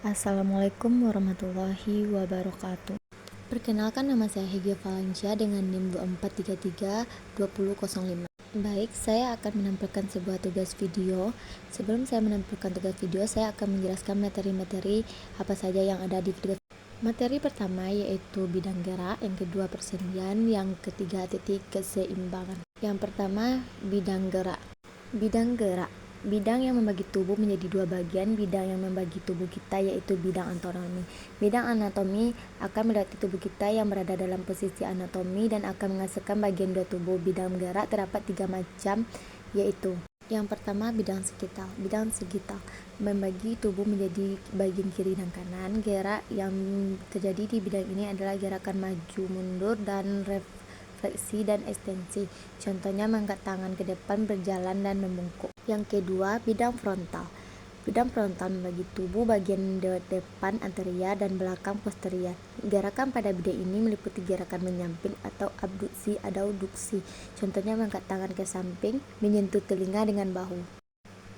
Assalamualaikum warahmatullahi wabarakatuh. Perkenalkan, nama saya Hege Valencia dengan NIM 24332005. Baik, saya akan menampilkan sebuah tugas video. Sebelum saya menampilkan tugas video, saya akan menjelaskan materi-materi apa saja yang ada di video. Materi pertama yaitu bidang gerak, yang kedua persendian, yang ketiga titik keseimbangan. Yang pertama, bidang gerak. Bidang yang membagi tubuh menjadi dua bagian. Bidang yang membagi tubuh kita yaitu bidang anatomi. Bidang anatomi akan mendekati tubuh kita yang berada dalam posisi anatomi dan akan menghasilkan bagian dua tubuh. Bidang gerak terdapat 3 macam, yaitu yang pertama bidang sekitar. Bidang sekitar membagi tubuh menjadi bagian kiri dan kanan. Gerak yang terjadi di bidang ini adalah gerakan maju mundur dan fleksi dan ekstensi. Contohnya mengangkat tangan ke depan, berjalan, dan membungkuk. Yang kedua, bidang frontal. Bidang frontal membagi tubuh bagian depan anterior dan belakang posterior. Gerakan pada bidang ini meliputi gerakan menyamping atau abduksi atau duksi. Contohnya mengangkat tangan ke samping, menyentuh telinga dengan bahu.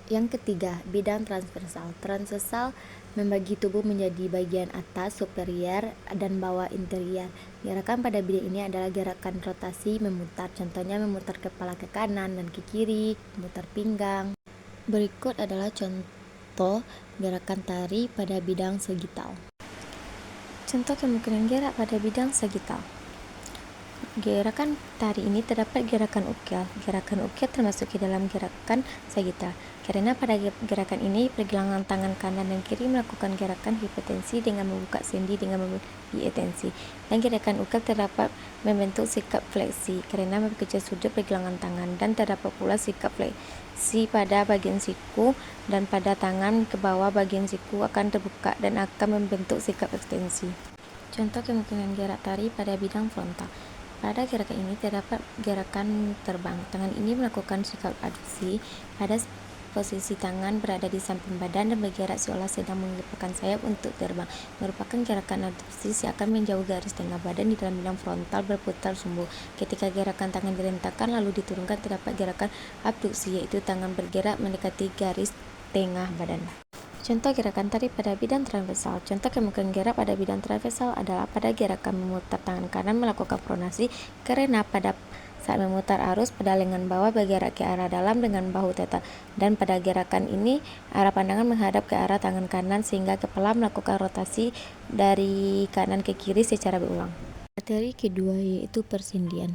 Yang ketiga, bidang transversal. Transversal membagi tubuh menjadi bagian atas, superior, dan bawah, interior. Gerakan pada bidang ini adalah gerakan rotasi memutar. Contohnya memutar kepala ke kanan dan ke kiri, memutar pinggang. Berikut adalah contoh gerakan tari pada bidang sagital. Contoh kemungkinan gerak pada bidang sagital. Gerakan tari ini terdapat gerakan ukial. Gerakan ukial termasuk ke dalam gerakan sagital. Karena pada gerakan ini pergelangan tangan kanan dan kiri melakukan gerakan hipertensi dengan membuka sendi dengan memberi ekstensi. Dan gerakan ukial terdapat membentuk sikap fleksi karena bekerja sudut pergelangan tangan, dan terdapat pula sikap fleksi pada bagian siku, dan pada tangan ke bawah bagian siku akan terbuka dan akan membentuk sikap ekstensi. Contoh kemungkinan gerak tari pada bidang frontal. Pada gerakan ini terdapat gerakan terbang. Tangan ini melakukan sikap abduksi pada posisi tangan berada di samping badan dan bergerak seolah sedang mengepakkan sayap untuk terbang. Merupakan gerakan abduksi yang akan menjauh garis tengah badan di dalam bidang frontal berputar sumbu. Ketika gerakan tangan direntakkan lalu diturunkan, terdapat gerakan abduksi, yaitu tangan bergerak mendekati garis tengah badan. Contoh gerakan tari pada bidang transversal. Contoh kemungkinan gerak pada bidang transversal adalah pada gerakan memutar tangan kanan melakukan pronasi karena pada saat memutar arus pada lengan bawah bergerak ke arah dalam dengan bahu tetap, dan pada gerakan ini arah pandangan menghadap ke arah tangan kanan sehingga kepala melakukan rotasi dari kanan ke kiri secara berulang. Materi kedua yaitu persendian.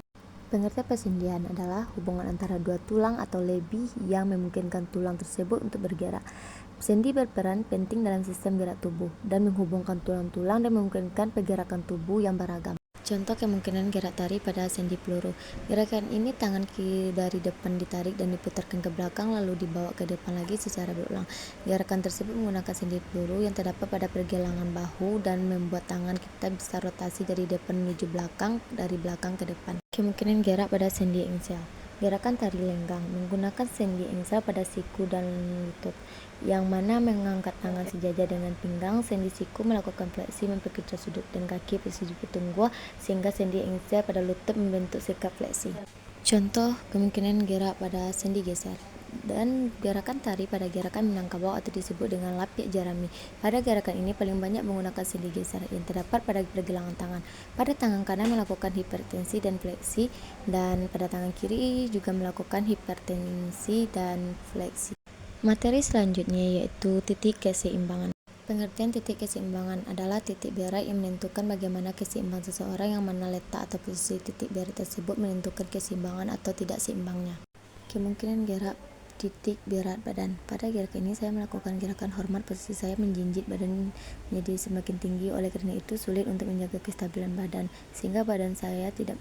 Pengertian persendian adalah hubungan antara dua tulang atau lebih yang memungkinkan tulang tersebut untuk bergerak. Sendi berperan penting dalam sistem gerak tubuh dan menghubungkan tulang-tulang dan memungkinkan pergerakan tubuh yang beragam. Contoh kemungkinan gerak tari pada sendi peluru. Gerakan ini tangan kiri dari depan ditarik dan diputarkan ke belakang lalu dibawa ke depan lagi secara berulang. Gerakan tersebut menggunakan sendi peluru yang terdapat pada pergelangan bahu dan membuat tangan kita bisa rotasi dari depan menuju belakang, dari belakang ke depan. Kemungkinan gerak pada sendi engsel. Gerakan tari lenggang menggunakan sendi engsel pada siku dan lutut, yang mana mengangkat tangan sejajar dengan pinggang. Sendi siku melakukan fleksi memperkecil sudut dan kaki posisi pitung sehingga sendi engsel pada lutut membentuk sikap fleksi. Contoh kemungkinan gerak pada sendi geser. Dan gerakan tari pada gerakan Minangkabau atau disebut dengan lapiak jerami. Pada gerakan ini paling banyak menggunakan sendi geser yang terdapat pada pergelangan tangan. Pada tangan kanan melakukan hipertensi dan fleksi, dan pada tangan kiri juga melakukan hipertensi dan fleksi. Materi selanjutnya yaitu titik keseimbangan. Pengertian titik keseimbangan adalah titik berat yang menentukan bagaimana keseimbangan seseorang, yang mana letak atau posisi titik berat tersebut menentukan keseimbangan atau tidak seimbangnya. Kemungkinan gerak titik berat badan. Pada gerakan ini saya melakukan gerakan hormat. Posisi saya menjinjit badan menjadi semakin tinggi, oleh karena itu sulit untuk menjaga kestabilan badan sehingga badan saya tidak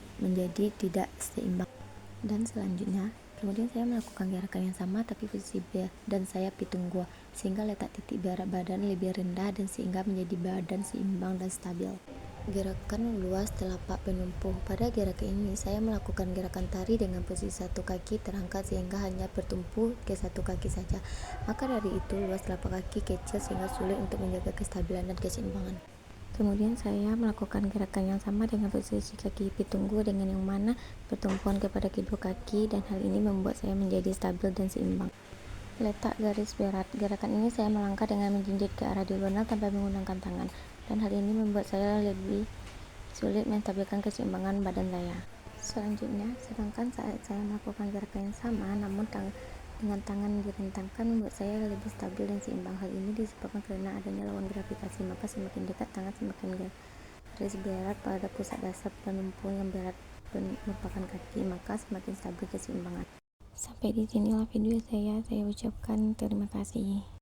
seimbang. Dan selanjutnya kemudian saya melakukan gerakan yang sama tapi posisi badan saya pitung gua sehingga letak titik berat badan lebih rendah dan sehingga menjadi badan seimbang dan stabil. Gerakan luas telapak penumpuh. Pada gerakan ini saya melakukan gerakan tari dengan posisi satu kaki terangkat sehingga hanya bertumpu ke satu kaki saja. Maka dari itu luas telapak kaki kecil sehingga sulit untuk menjaga kestabilan dan keseimbangan. Kemudian saya melakukan gerakan yang sama dengan posisi kaki pitunggu dengan yang mana pertumpuan kepada kedua kaki, dan hal ini membuat saya menjadi stabil dan seimbang. Letak garis berat. Gerakan ini saya melangkah dengan menjinjit ke arah diagonal tanpa menggunakan tangan, dan hal ini membuat saya lebih sulit menstabilkan keseimbangan badan saya. Selanjutnya, sedangkan saat saya melakukan gerakan yang sama, namun dengan tangan direntangkan, membuat saya lebih stabil dan seimbang. Hal ini disebabkan karena adanya lawan gravitasi, maka semakin dekat tangan semakin garis berat pada pusat dasar penumpung yang berat merupakan kaki, maka semakin stabil keseimbangan. Sampai di sinilah video saya ucapkan terima kasih.